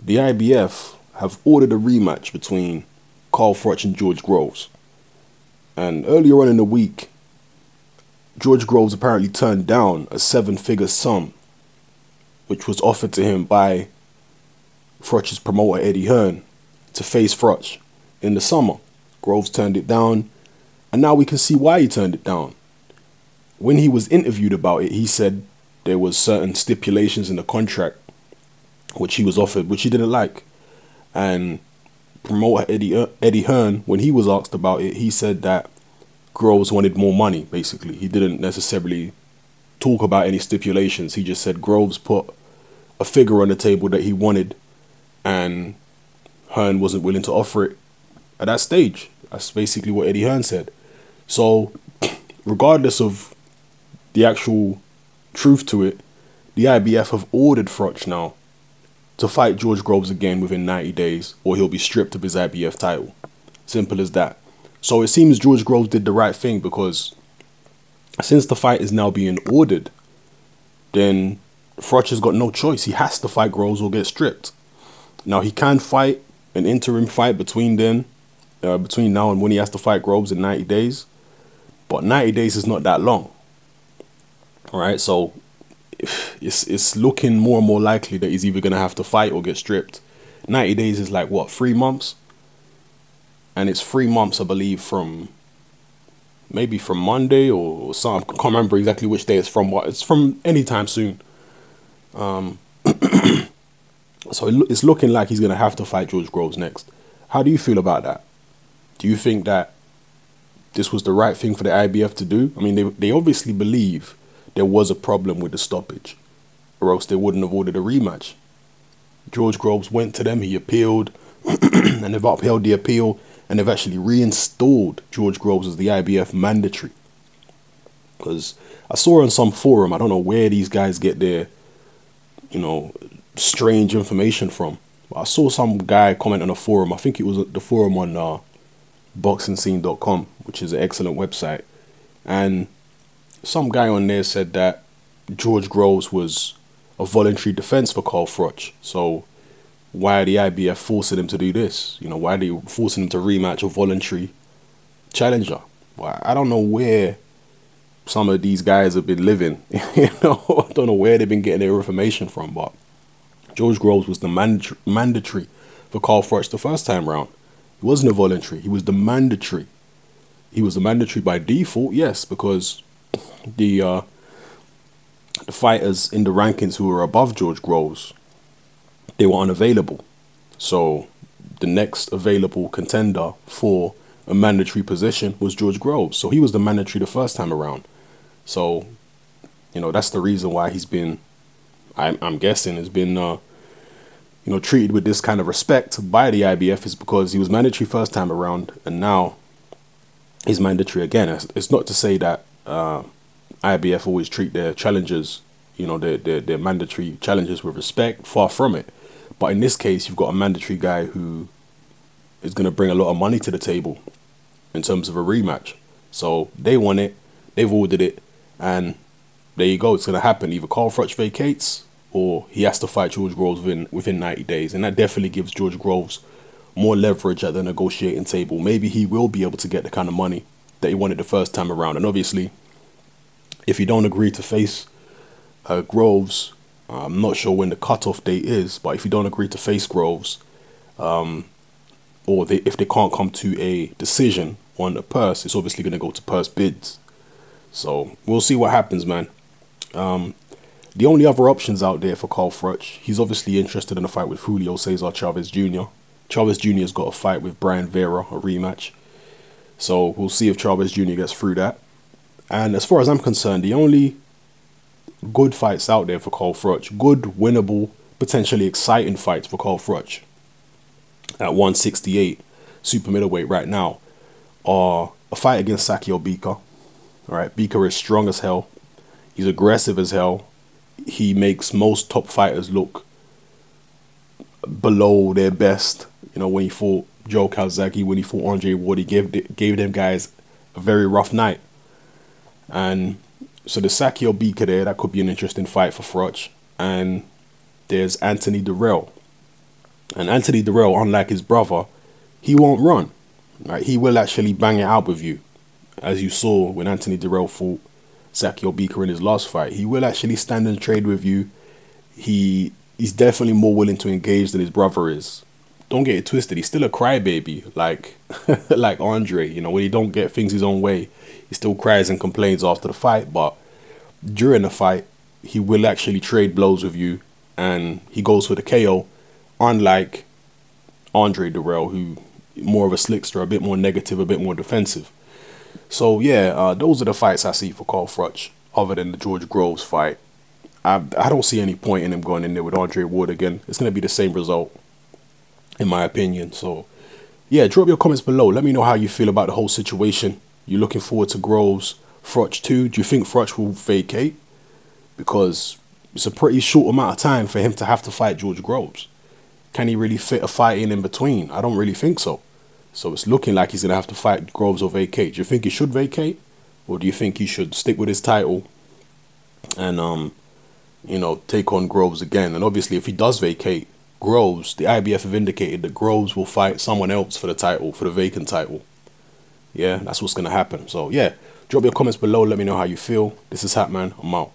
the IBF have ordered a rematch between Carl Froch and George Groves. And earlier on in the week, George Groves apparently turned down a seven-figure sum which was offered to him by Froch's promoter Eddie Hearn to face Froch in the summer. Groves turned it down, and now we can see why he turned it down. When he was interviewed about it, he said there was certain stipulations in the contract which he was offered, which he didn't like. And promoter Eddie Hearn, when he was asked about it, he said that Groves wanted more money, basically. He didn't necessarily talk about any stipulations. He just said Groves put a figure on the table that he wanted, and Hearn wasn't willing to offer it at that stage. That's basically what Eddie Hearn said. So, regardless of the actual truth to it, the IBF have ordered Froch now to fight George Groves again within 90 days, or he'll be stripped of his IBF title. Simple as that. So it seems George Groves did the right thing, because since the fight is now being ordered, then Froch has got no choice. He has to fight Groves or get stripped. Now, he can fight an interim fight between now and when he has to fight Groves in 90 days. But 90 days is not that long. All right, so it's looking more and more likely that he's either going to have to fight or get stripped. 90 days is like, what, 3 months? And it's 3 months, I believe, from maybe from Monday or something. I can't remember exactly which day it's from, but it's from anytime soon. So it's looking like he's going to have to fight George Groves next. How do you feel about that? Do you think that this was the right thing for the IBF to do? I mean, they obviously believe there was a problem with the stoppage, or else they wouldn't have ordered a rematch. George Groves went to them, he appealed, and they've upheld the appeal, and they've actually reinstalled George Groves as the IBF mandatory. Because I saw on some forum, I don't know where these guys get their, strange information from. But I saw some guy comment on a forum. I think it was the forum on boxingscene.com, which is an excellent website. And some guy on there said that George Groves was a voluntary defense for Carl Froch. So why are the IBF forcing him to do this? Why are they forcing him to rematch a voluntary challenger? Well, I don't know where some of these guys have been living. I don't know where they've been getting their information from, but George Groves was the mandatory for Carl Froch the first time round. He wasn't a voluntary. He was the mandatory. He was the mandatory by default, yes, because the fighters in the rankings who were above George Groves, they were unavailable. So the next available contender for a mandatory position was George Groves. So he was the mandatory the first time around. So, that's the reason why he's been, I'm guessing, has been, treated with this kind of respect by the IBF, is because he was mandatory first time around, and now he's mandatory again. It's not to say that IBF always treat their challengers, their mandatory challengers with respect. Far from it. But in this case, you've got a mandatory guy who is going to bring a lot of money to the table in terms of a rematch. So they want it, they've ordered it, and there you go. It's going to happen. Either Carl Froch vacates, or he has to fight George Groves within 90 days. And that definitely gives George Groves more leverage at the negotiating table. Maybe he will be able to get the kind of money that he wanted the first time around. And obviously, if you don't agree to face Groves, I'm not sure when the cutoff date is, but if you don't agree to face Groves, or if they can't come to a decision on the purse, it's obviously going to go to purse bids. So we'll see what happens, man. The only other options out there for Carl Froch, he's obviously interested in a fight with Julio Cesar Chavez Jr. Chavez Jr. has got a fight with Brian Vera, a rematch. So we'll see if Chavez Jr. gets through that. And as far as I'm concerned, the only good fights out there for Carl Froch, good, winnable, potentially exciting fights for Carl Froch at 168 super middleweight right now, are a fight against Sakio Bika. All right, Bika is strong as hell. He's aggressive as hell. He makes most top fighters look below their best. When he fought Joe Calzaghe, when he fought Andre Ward, he gave them guys a very rough night. And so the Sakio Bika there, that could be an interesting fight for Froch. And there's Anthony Durrell. And Anthony Dirrell, unlike his brother, he won't run. Right? He will actually bang it out with you, as you saw when Anthony Dirrell fought Sakio Beaker in his last fight. He will actually stand and trade with you. He's definitely more willing to engage than his brother is. Don't get it twisted. He's still a crybaby, like like Andre. You know, when he don't get things his own way, he still cries and complains after the fight. But during the fight, he will actually trade blows with you, and he goes for the KO. Unlike Andre Dirrell, who more of a slickster, a bit more negative, a bit more defensive. So yeah, those are the fights I see for Carl Froch, other than the George Groves fight. I don't see any point in him going in there with Andre Ward again. It's going to be the same result, in my opinion. So yeah, drop your comments below. Let me know how you feel about the whole situation. You looking forward to Groves, Froch too? Do you think Froch will vacate? Because it's a pretty short amount of time for him to have to fight George Groves. Can he really fit a fight in between? I don't really think so. So it's looking like he's going to have to fight Groves or vacate. Do you think he should vacate? Or do you think he should stick with his title and, you know, take on Groves again? And obviously, if he does vacate Groves, the IBF have indicated that Groves will fight someone else for the title, for the vacant title. Yeah, that's what's going to happen. So yeah, drop your comments below. Let me know how you feel. This is Hatman. I'm out.